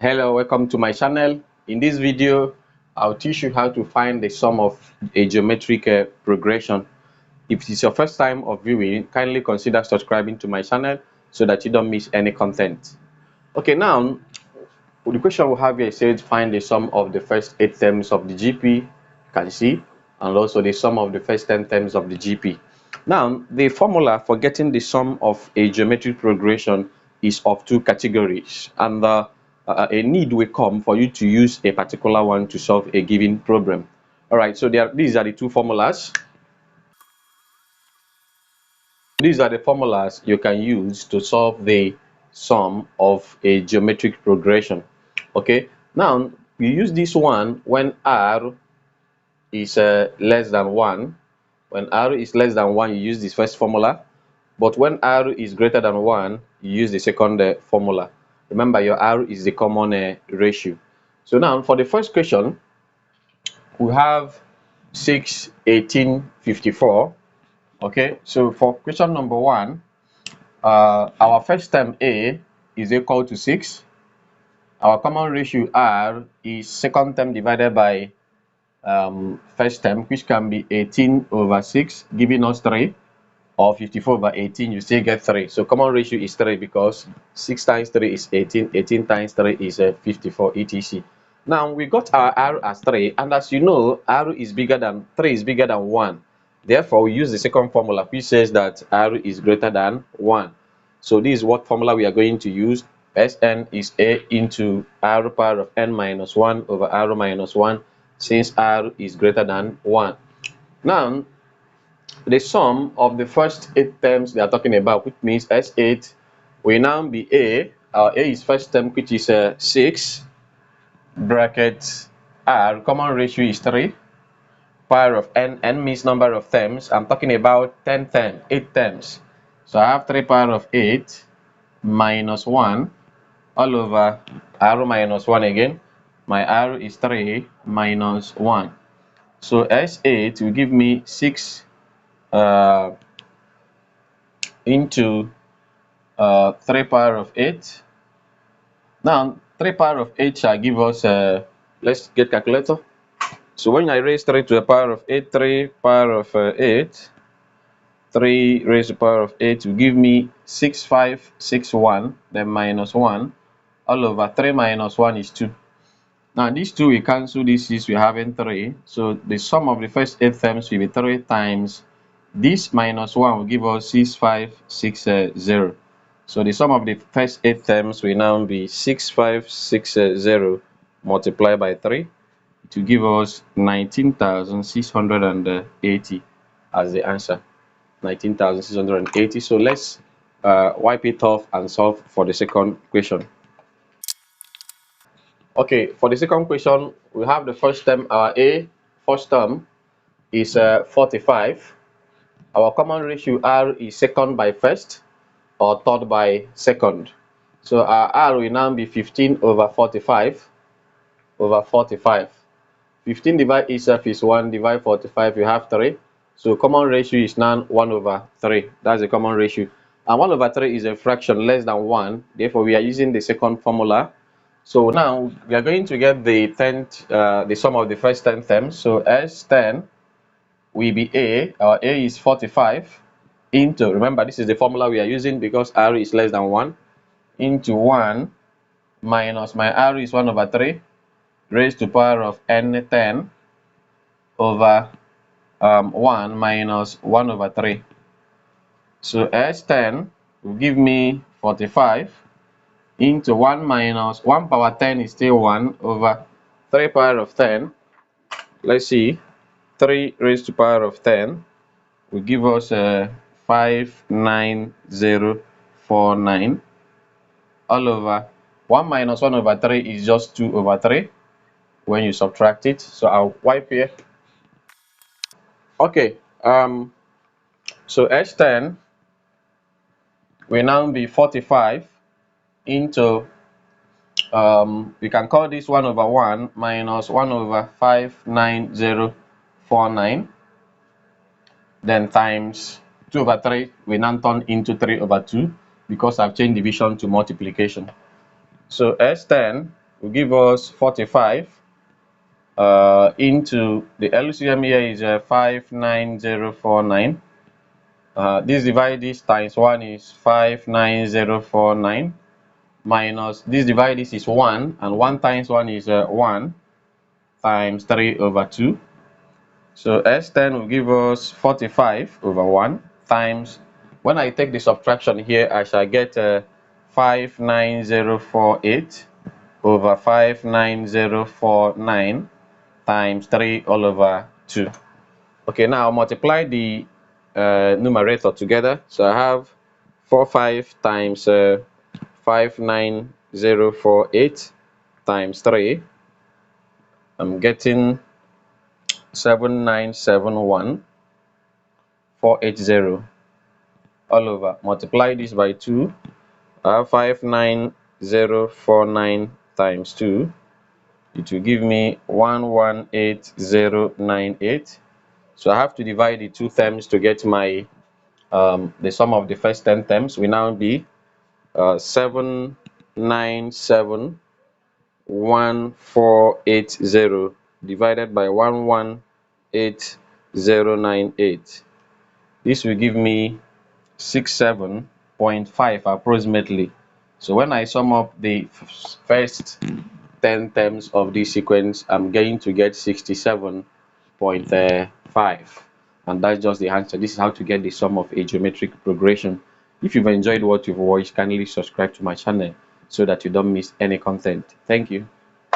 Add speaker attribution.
Speaker 1: Hello, welcome to my channel. In this video, I'll teach you how to find the sum of a geometric progression. If it is your first time of viewing, kindly consider subscribing to my channel so that you don't miss any content. Okay, now the question we have here says find the sum of the first 8 terms of the GP. You can see, and also the sum of the first 10 terms of the GP. Now, the formula for getting the sum of a geometric progression is of two categories, and a need will come for you to use a particular one to solve a given problem. All right, so these are the two formulas. These are the formulas you can use to solve the sum of a geometric progression. Okay, now you use this one when r is less than 1. When r is less than 1, you use this first formula. But when r is greater than 1, you use the second formula. Remember, your r is the common ratio. So now for the first question, we have 6, 18, 54. Okay, so for question number 1, our first term a is equal to 6. Our common ratio r is second term divided by first term, which can be 18 over 6, giving us 3, or 54 over 18, you still get 3. So common ratio is 3 because 6 times 3 is 18, 18 times 3 is 54, etc. Now we got our r as 3, and as you know, r is bigger than 3 is bigger than 1. Therefore, we use the second formula, which says that r is greater than 1. So this is what formula we are going to use. Sn is a into r power of n minus 1 over r minus 1, since r is greater than 1. Now, the sum of the first 8 terms they are talking about, which means S8, will now be a. Our a is first term, which is 6, bracket r, common ratio is 3, power of n means number of terms. I'm talking about 8 terms. So I have 3 power of 8 minus 1 all over r minus 1 again. My r is 3 minus 1. So S8 will give me 6 into 3 power of 8. Now 3 power of 8 shall give us, let's get calculator. So when I raise 3 to the power of 8, 3 power of 8, 3 raised to the power of 8 will give me 6561, then minus 1 all over 3 minus 1 is 2. Now these 2 we cancel, this is we having 3. So the sum of the first 8 terms will be 3 times this minus 1 will give us 6560. So the sum of the first 8 terms will now be 6560 multiplied by 3 to give us 19,680 as the answer. 19,680. So let's wipe it off and solve for the second question. Okay, for the second question, we have the first term, our a first term is 45. Our common ratio r is second by first or third by second. So our r will now be 15 over 45 over 45. 15 divided itself is 1, divide 45, you have 3. So common ratio is now 1 over 3. That's the common ratio. And 1 over 3 is a fraction less than 1. Therefore, we are using the second formula. So now we are going to get the sum of the first 10 terms. So S10 will be a. Our a is 45 into, remember this is the formula we are using because r is less than 1, into 1 minus my r is 1 over 3 raised to power of n10 over 1 minus 1 over 3. So S10 will give me 45 into 1 minus 1 power 10 is still 1 over 3 power of 10. Let's see, 3 raised to power of 10 will give us 59049 all over 1 minus 1 over 3 is just 2 over 3 when you subtract it. So I'll wipe here. Okay, so S10 will now be 45 into, we can call this 1 over 1 minus 1 over 59049, then times 2 over 3 will now turn into 3 over 2 because I've changed division to multiplication. So S10 will give us 45 into the LCM here is 59049. This divide this times 1 is 59049, minus this divide this is 1, and 1 times 1 is 1, times 3 over 2. So S10 will give us 45 over 1 times, when I take the subtraction here, I shall get 59048 over 59049 times 3 all over 2. Okay, now I'll multiply the numerator together. So I have 45 times 59048 times 3. I'm getting 7971480 all over. Multiply this by 2. I have 59049 times 2. It will give me 118098. So I have to divide the two terms to get my the sum of the first 10 terms. Will now be 7971480 divided by 118098. This will give me 67.5 approximately. So when I sum up the first 10 terms of this sequence, I'm going to get 67.5, and that's just the answer. This is how to get the sum of a geometric progression. If you've enjoyed what you've watched, kindly subscribe to my channel so that you don't miss any content. Thank you.